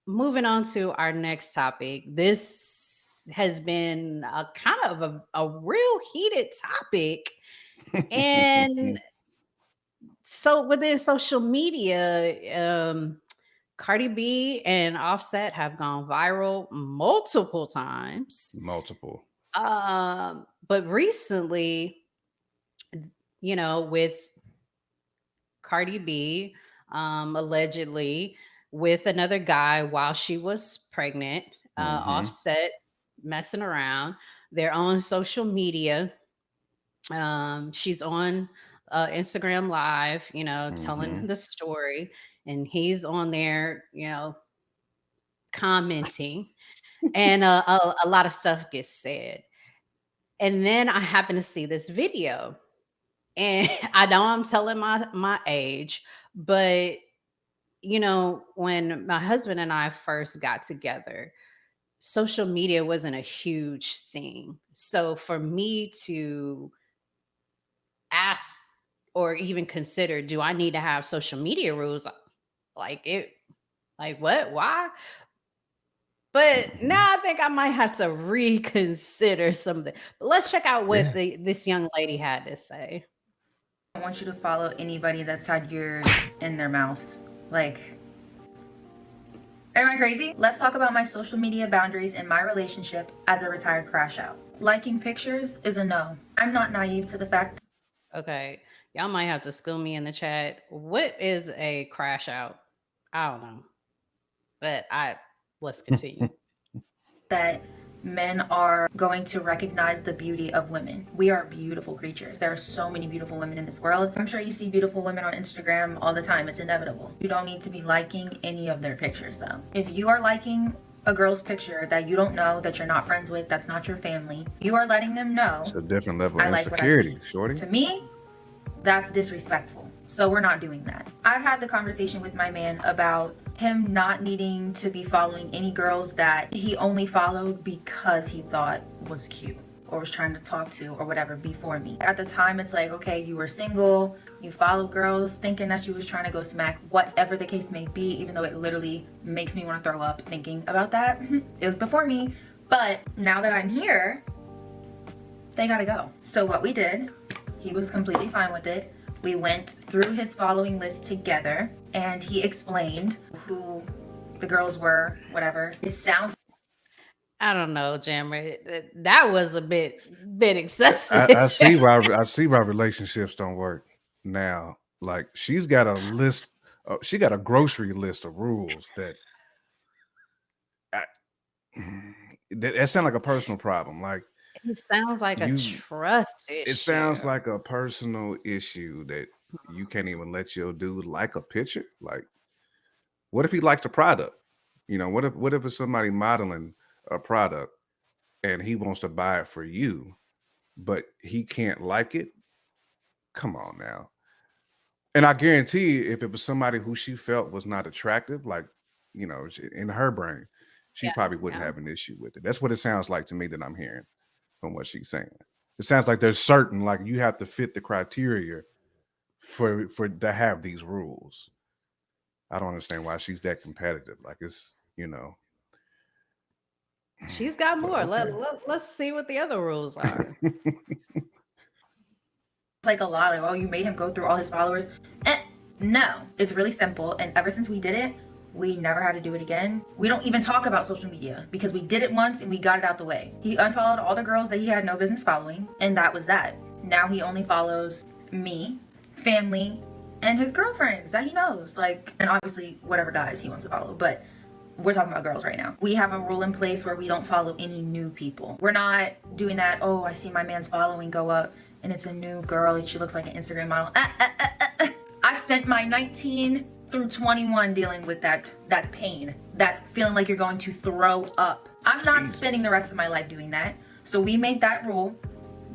moving on to our next topic. This has been a kind of a real heated topic. And so within social media, Cardi B and Offset have gone viral multiple times. Multiple. But recently, with Cardi B, allegedly with another guy while she was pregnant, Hmm. Offset messing around. They're on social media. She's on Instagram Live, telling Hmm. the story, and he's on there, commenting, and a lot of stuff gets said. And then I happen to see this video, and I know I'm telling my age, but when my husband and I first got together, social media wasn't a huge thing. So for me to ask or even consider, do I need to have social media rules? Like it, like what? Why? But Hmm. now I think I might have to reconsider something. But let's check out what Yeah. this young lady had to say. I want you to follow anybody that's had yours in their mouth. Like, am I crazy? Let's talk about my social media boundaries in my relationship as a retired crash out. Liking pictures is a no. I'm not naive to the fact Okay, y'all might have to school me in the chat. What is a crash out? I don't know, but I let's continue. that men are going to recognize the beauty of women. We are beautiful creatures. There are so many beautiful women in this world. I'm sure you see beautiful women on Instagram all the time. It's inevitable. You don't need to be liking any of their pictures though. If you are liking a girl's picture that you don't know, that you're not friends with, that's not your family, you are letting them know, It's a different level of I like what I see. insecurity, shorty. To me, that's disrespectful. So we're not doing that. I've had the conversation with my man about him not needing to be following any girls that he only followed because he thought was cute or was trying to talk to or whatever before me. At the time, it's like, okay, you were single, you followed girls thinking that you was trying to go smack, whatever the case may be, even though it literally makes me want to throw up thinking about that. It was before me. But now that I'm here, they gotta go. So what we did, he was completely fine with it. We went through his following list together and he explained who the girls were, whatever. It sounds I don't know, Jammer. That was a bit I excessive. see why I see why relationships don't work now. Like she's got a list. She got a grocery list of rules that I, that sound like a personal problem. Like It sounds like a you, trust it sounds issue. like a personal issue that you can't even let your dude like a picture. Like, what if he likes the product? What if it's somebody modeling a product and he wants to buy it for you, but he can't like it? Come on now. And I guarantee you, if it was somebody who she felt was not attractive, like, in her brain, she Yeah, probably wouldn't yeah. have an issue with it. That's what it sounds like to me that I'm hearing from what she's saying. It sounds like there's certain, like, you have to fit the criteria for to have these rules. I don't understand why she's that competitive. Like, She's got but more. okay. Let's see what the other rules are. like a lot of, oh, you made him go through all his followers. No, it's really simple. And ever since we did it, we never had to do it again. We don't even talk about social media because we did it once and we got it out the way. He unfollowed all the girls that he had no business following, and that was that. Now he only follows me, family, and his girlfriends that he knows. Like, and obviously whatever guys he wants to follow, but we're talking about girls right now. We have a rule in place where we don't follow any new people. We're not doing that, oh, I see my man's following go up and it's a new girl and she looks like an Instagram model. I spent my 19 through 21 dealing with that pain, that feeling like you're going to throw up. I'm not Jesus. spending the rest of my life doing that. So we made that rule.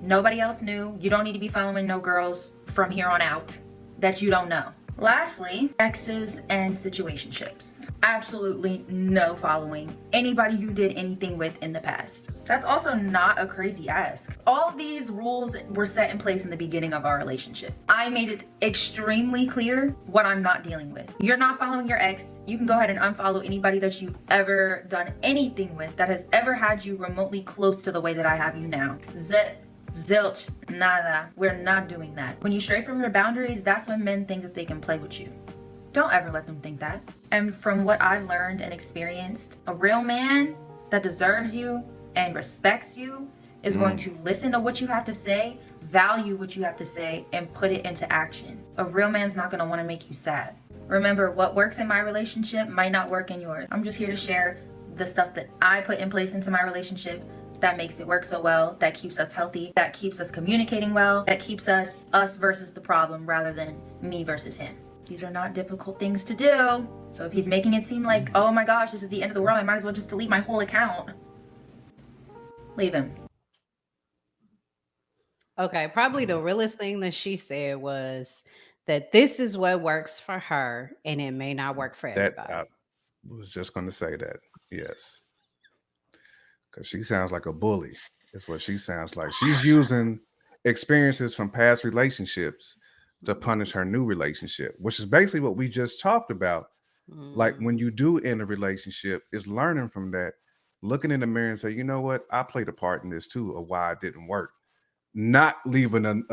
Nobody else knew. You don't need to be following no girls from here on out that you don't know. Lastly, exes and situationships. Absolutely no following anybody you did anything with in the past. That's also not a crazy ask. All these rules were set in place in the beginning of our relationship. I made it extremely clear what I'm not dealing with. You're not following your ex. You can go ahead and unfollow anybody that you've ever done anything with that has ever had you remotely close to the way that I have you now. Zilch, nada. We're not doing that. When you stray from your boundaries, that's when men think that they can play with you. Don't ever let them think that. And from what I've learned and experienced, a real man that deserves you and respects you is going to listen to what you have to say, value what you have to say, and put it into action. A real man's not going to want to make you sad. Remember, what works in my relationship might not work in yours. I'm just here to share the stuff that I put in place into my relationship that makes it work so well, that keeps us healthy, that keeps us communicating well, that keeps us versus the problem rather than me versus him. These are not difficult things to do. So if he's making it seem like, oh my gosh, this is the end of the world, I might as well just delete my whole account. Leave him. Okay, probably the realest thing that she said was that this is what works for her and it may not work for That everybody. I was just going to say that. Yes. Because she sounds like a bully. Is what she sounds like. She's using experiences from past relationships to punish her new relationship, which is basically what we just talked about. Like when Mm. you do end a relationship, is learning from that, looking in the mirror and say, you know what, I played a part in this too, of why it didn't work. Not leaving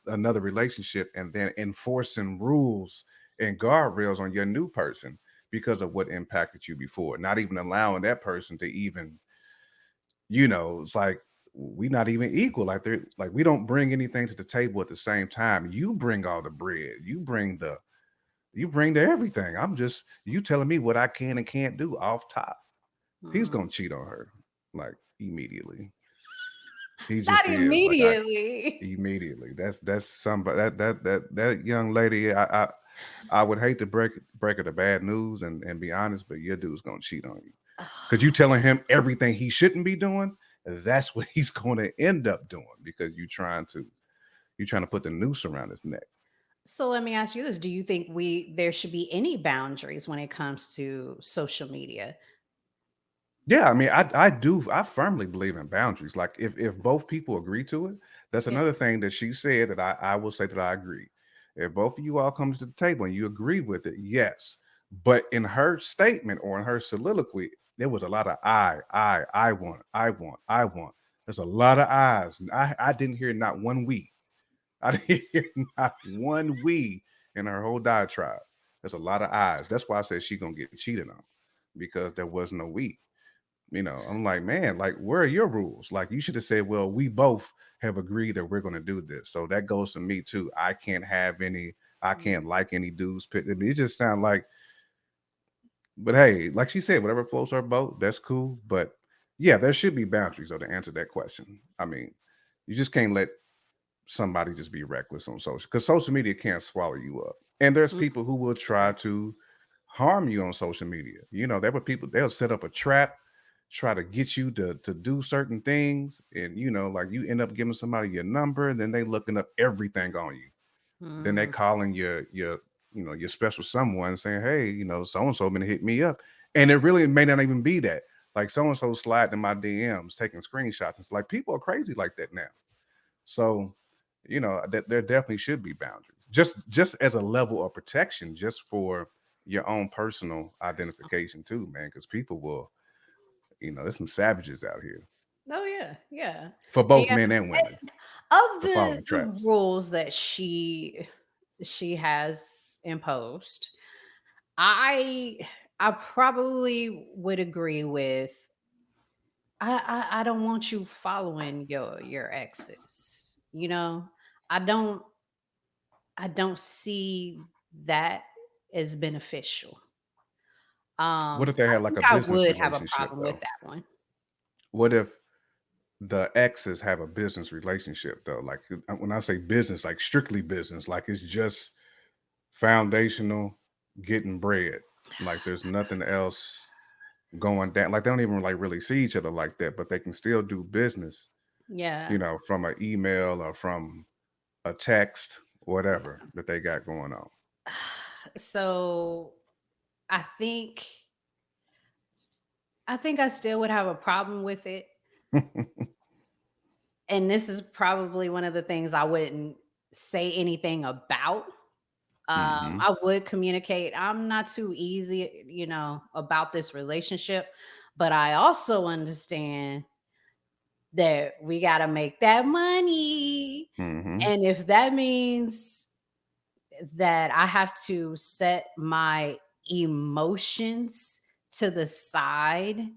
another relationship and then enforcing rules and guardrails on your new person because of what impacted you before. Not even allowing that person to even, it's like we not even equal. Like they're like we don't bring anything to the table at the same time. You bring all the bread. You bring the everything. I'm just you telling me what I can and can't do off top. He's Mm. gonna cheat on her like immediately. He Not just is like I immediately. immediately. That's somebody that young lady. I would hate to break her the bad news and be honest, but your dude's gonna cheat on you because you telling him everything he shouldn't be doing. That's what he's going to end up doing because you're trying to put the noose around his neck. So let me ask you this. Do you think there should be any boundaries when it comes to social media? Yeah, I mean, I firmly believe in boundaries. Like if both people agree to it, that's Yeah. another thing that she said that I will say that I agree. If both of you all come to the table and you agree with it, yes. But in her statement or in her soliloquy, there was a lot of I want. There's a lot of I's. And I didn't hear not one we. I didn't hear not one we in her whole diatribe. There's a lot of I's. That's why I said she gonna get cheated on because there was no we. I'm like, man, like, where are your rules? Like, you should have said, well, we both have agreed that we're going to do this. So that goes to me too. I can't Mm. like any dudes. It just sounds like, but hey, like she said, whatever floats her boat, that's cool. But yeah, there should be boundaries though to answer that question. I mean, you just can't let somebody just be reckless on social because social media can't swallow you up. And there's Mm. people who will try to harm you on social media. There were people they'll set up a trap, try to get you to do certain things, and like you end up giving somebody your number, and then they looking up everything on you. Then they Mm. calling your special someone saying, hey, so and so been hit me up, and it really may not even be that. Like so and so sliding in my DMs, taking screenshots. It's like people are crazy like that now. So, that there definitely should be boundaries, just as a level of protection, just for your own personal Personal. identification too, man. Because people will, there's some savages out here Oh yeah, yeah, for both yeah. men and women Of for following the traps. rules that she has imposed, I I probably would agree with I don't want you following your exes. I don't I don't see that as beneficial. What if they I had like think a I business would have a relationship problem with though? that one. What if the exes have a business relationship though? Like when I say business, like strictly business, like it's just foundational, getting bread. Like there's nothing else going down. Like they don't even like really see each other like that, but they can still do business, Yeah. from an email or from a text, whatever Yeah. that they got going on. So I think I still would have a problem with it. And this is probably one of the things I wouldn't say anything about. Hmm. I would communicate. I'm not too easy, about this relationship, but I also understand that we got to make that money. Hmm. And if that means that I have to set my emotions to the side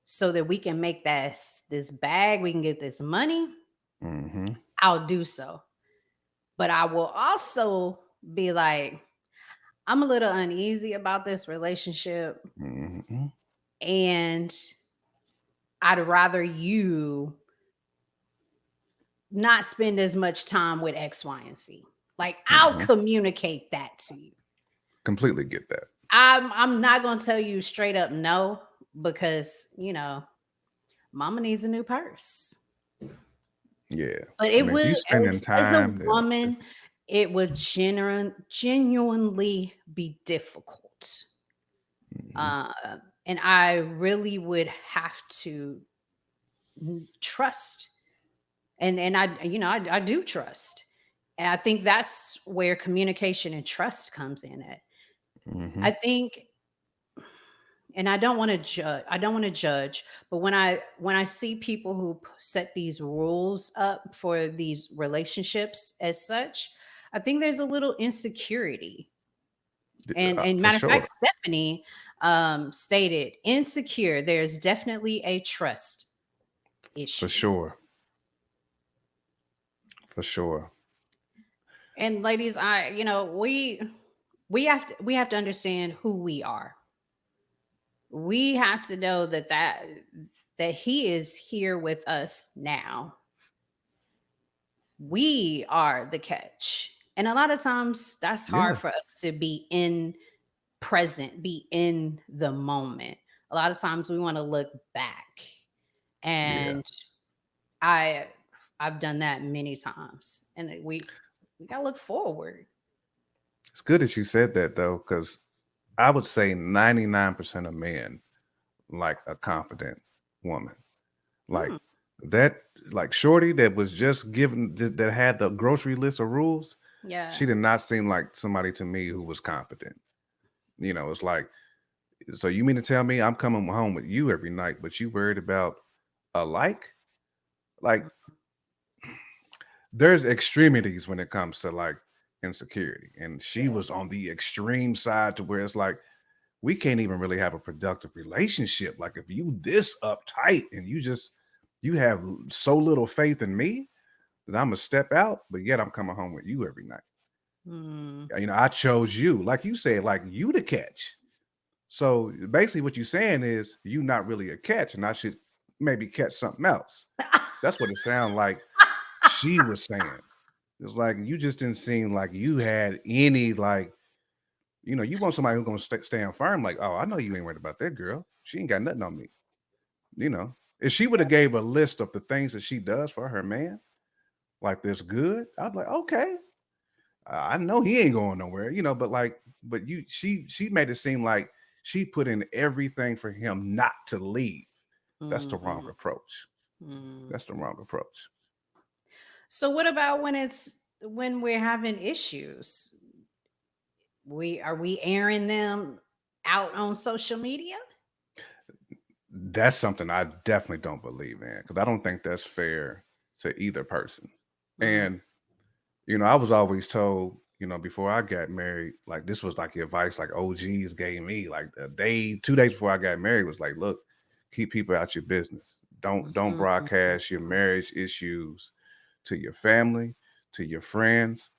so that we can make this bag, we can get this money, Hmm. I'll do so. But I will also be like, I'm a little uneasy about this relationship, Hmm. and I'd rather you not spend as much time with X, Y, and Z. Like, I'll Hmm. communicate that to you. Completely get that. I'm not gonna tell you straight up no, because mama needs a new purse. Yeah. But I it mean, if would, you spending as a time, then woman, it would genuinely be difficult. mhm. Uh, and I really would have to trust. And I do trust. And I think that's where communication and trust comes in at. I Mhm. think, and I don't want to judge, but when I see people who set these rules up for these relationships as such, I think there's a little insecurity. And For matter of sure. fact, Stephanie stated insecure. There's definitely a trust For issue. sure. For sure. And ladies, we have to understand who we are. We have to know that he is here with us now. We are the catch. And a lot of times that's hard Yeah. for us to be in present, be in the moment. A lot of times we want to look back. Yeah. And I I've done that many times. And we gotta look forward. It's good that you said that though, because I would say 99% of men like a confident woman. Like Hmm. that, like Shorty that was just given that had the grocery list of rules. Yeah. She did not seem like somebody to me who was confident. It's like, so you mean to tell me I'm coming home with you every night, but you worried about a like there's extremities when it comes to like insecurity. And she Yeah. was on the extreme side to where it's like, we can't even really have a productive relationship. Like if you this uptight and you have so little faith in me that I'm gonna step out, but yet I'm coming home with you every night. Hmm. I chose you, like you said, like you to catch. So basically, what you're saying is you not really a catch, and I should maybe catch something else. That's what it sounded like she was saying. It's like you just didn't seem like you had any like, you want somebody who's gonna stand firm. Like, oh, I know you ain't worried about that girl. She ain't got nothing on me. If she would have gave a list of the things that she does for her man, like this good, I'd be like, okay, I know he ain't going nowhere. But she made it seem like she put in everything for him not to leave. That's the wrong Hmm. approach. Hmm. That's the wrong approach. So what about when we're having issues? We airing them out on social media? That's something I definitely don't believe in because I don't think that's fair to either person. Mm, And I was always told, before I got married, like this was like the advice like OGs gave me, like a day, 2 days before I got married, was like, look, keep people out your business. Don't mhm, broadcast your marriage issues to your family, to your friends.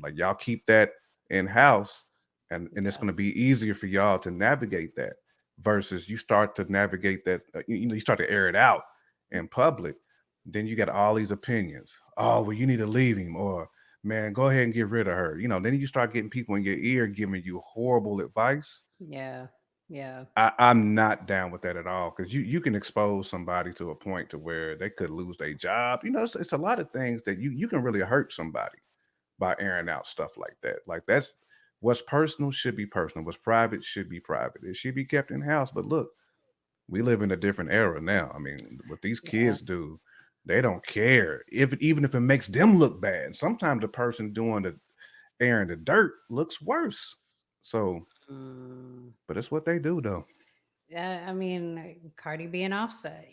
Like y'all keep that in house, and it's yeah, going to be easier for y'all to navigate that versus you start to navigate that. You start to air it out in public. Then you got all these opinions. Oh, well, you need to leave him, or man, go ahead and get rid of her. Then you start getting people in your ear giving you horrible advice. yeah, yeah. I'm not down with that at all because you can expose somebody to a point to where they could lose their job. It's a lot of things that you can really hurt somebody by airing out stuff like that. Like that's what's personal should be personal. What's private should be private. It should be kept in house. But look, We live in a different era now. I mean, what these Yeah. kids do, they don't care even if it makes them look bad. Sometimes the person doing the airing the dirt looks worse. So, Mm. but it's what they do though. Yeah, I mean, Cardi B and Offset,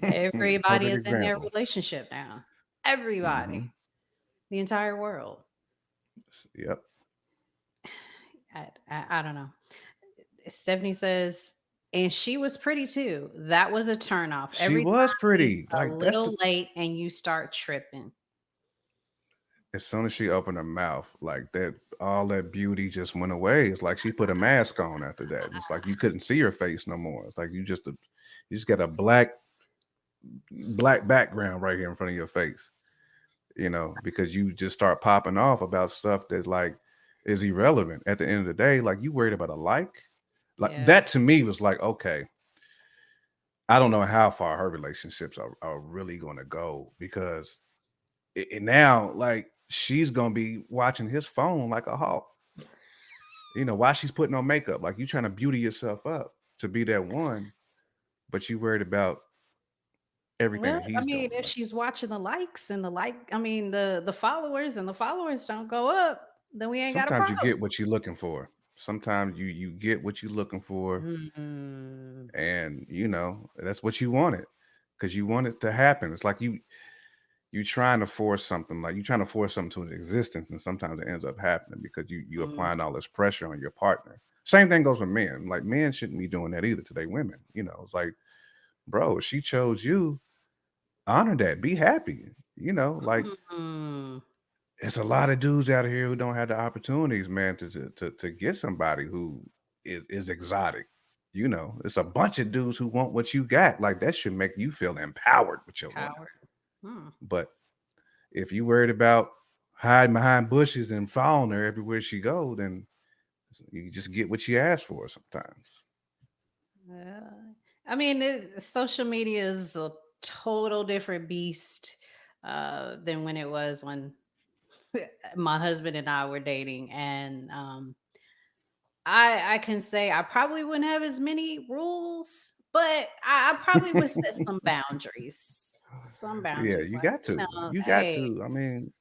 everybody Perfect is in their example. relationship now. Everybody, Hmm. the entire world. Yep. I don't know. Stephanie says, and she was pretty too. That was a turnoff. She Every was time he's pretty. a Like that's the little late and you start tripping. as soon as she opened her mouth, like that, all that beauty just went away. It's like she put a mask on after that. It's like you couldn't see her face no more. It's like you just got a black background right here in front of your face. Because you just start popping off about stuff that like is irrelevant at the end of the day. Like you worried about a like Yeah. that to me was like, okay, I don't know how far her relationships are really going to go because now like she's going to be watching his phone like a hawk. While she's putting on makeup, like you trying to beauty yourself up to be that one, but you worried about everything Well, that I he's mean, doing. if Like she's watching the likes and I mean the followers and the followers don't go up, then we ain't got a sometimes you problem. get what you're looking for. Sometimes you get what you're looking for, Mm, and that's what you wanted because you want it to happen. It's like you trying to force something, like you trying to force something to an existence, and sometimes it ends up happening because you mm, applying all this pressure on your partner. Same thing goes with men. Like men shouldn't be doing that either to their women. It's like, bro, if she chose you, honor that, be happy. Like mm. it's a lot of dudes out here who don't have the opportunities, man, to get somebody who is exotic. It's a bunch of dudes who want what you got. Like that should make you feel empowered with your woman. Power. Mm. But if you worried about hiding behind bushes and following her everywhere she go, then you just get what you ask for sometimes. Yeah. I mean, social media is a total different beast than when it was when my husband and I were dating, and I can say I probably wouldn't have as many rules, but I probably would set some boundaries. Some Yeah, boundaries, you like got to. You got hey, to. I mean,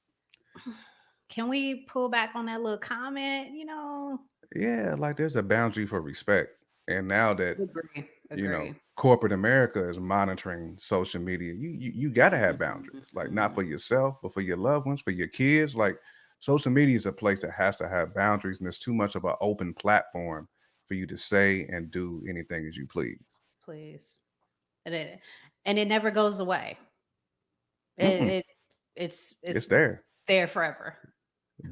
can we pull back on that little comment? yeah, like there's a boundary for respect. And now that Agree, agree. corporate America is monitoring social media. You got to have boundaries, like not Mhm. for yourself, but for your loved ones, for your kids. Like social media is a place that has to have boundaries, and it's too much of an open platform for you to say and do anything as you please. Please, and it never goes away. It, Mm-mm. it it's It's there, there forever.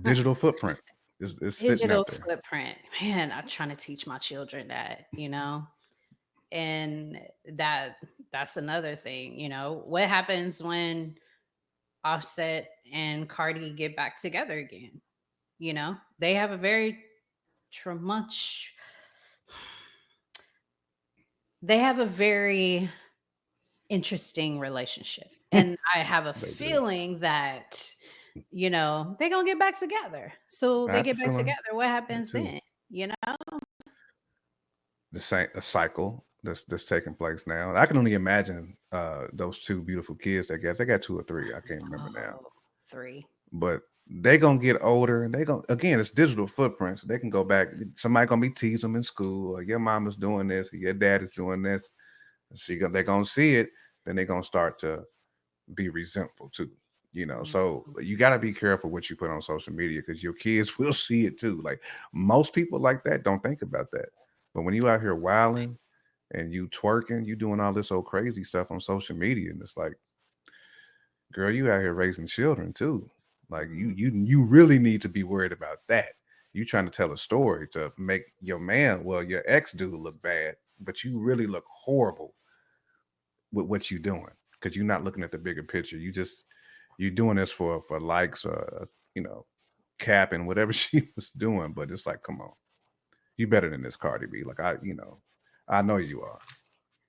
digital footprint is sitting Digital out there. footprint. Man, I'm trying to teach my children that. And that's another thing. What happens when Offset and Cardi get back together again? They have a very much they have a very interesting relationship. And I have a They do. feeling that they're gonna get back together. So I they have a get back feeling together. What that happens too. then? You know? The same a cycle that's taking place now. I can only imagine those two beautiful kids they got two or three. I can't remember now. Oh, three. But they gonna get older and they gonna again it's digital footprints. They can go back. Somebody gonna be teasing them in school, or your mama's doing this, or your dad is doing this. They're gonna see it, then they're gonna start to be resentful too. So Mhm. you got to be careful what you put on social media because your kids will see it too. Like most people like that don't think about that, but when you out here wilding and you twerking, you doing all this old crazy stuff on social media, and it's like, girl, you out here raising children too. Like you Mhm. you really need to be worried about that. You trying to tell a story to make your man, well, your ex dude look bad, but you really look horrible with what you doing because you're not looking at the bigger picture. You're doing this for likes or you know cap and whatever she was doing. But it's like, come on, you better than this, Cardi B. Like I know you are.